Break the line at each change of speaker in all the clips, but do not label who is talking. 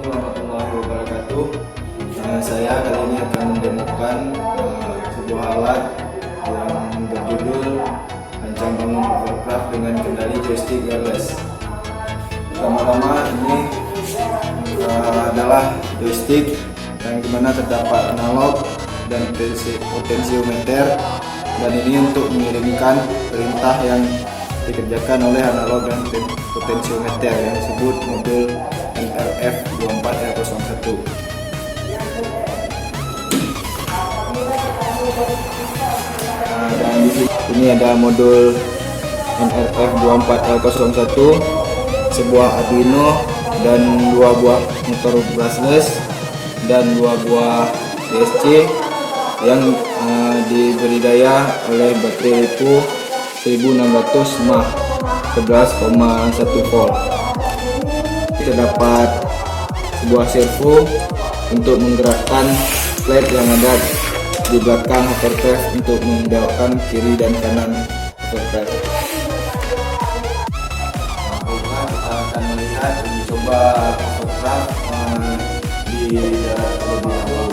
warahmatullahi wabarakatuh. Saya kali ini akan mendemokan sebuah alat yang berjudul Rancang Bangun Hovercraft dengan kendali joystick wireless. Pertama-tama ini adalah joystick yang dimana terdapat analog dan potensiometer, dan ini untuk mengirimkan perintah yang dikerjakan oleh analog dan potensiometer yang disebut modul NRF24L01. Dan di sini ada modul NRF24L01, sebuah Arduino dan 2 buah motor brushless dan 2 buah DSC yang diberi daya oleh baterai LiPo 1600 mAh 11,1 volt. Terdapat sebuah servo untuk menggerakkan slide yang ada di belakang hovercraft untuk membelokkan kiri dan kanan hovercraft. Kita akan melihat uji coba hovercraft di darat terlebih dahulu.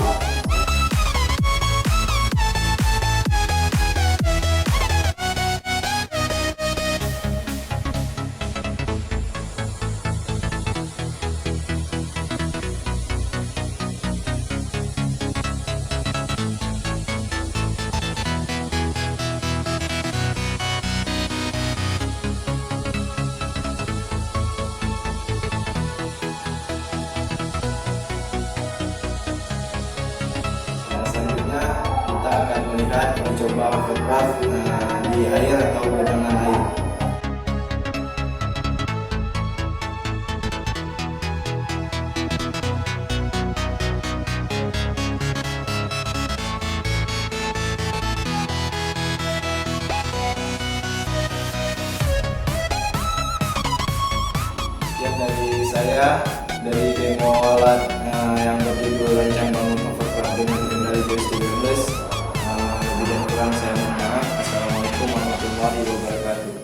Selanjutnya kita akan melihat mencoba hovercraft di air atau genangan air. Sekian dari saya, dari demo alat yang berjudul Rancang Bangun Hovercraft dengan kendali joystick wireless. Lebih dan kurang saya mohon maaf. Assalamualaikum warahmatullahi wabarakatuh.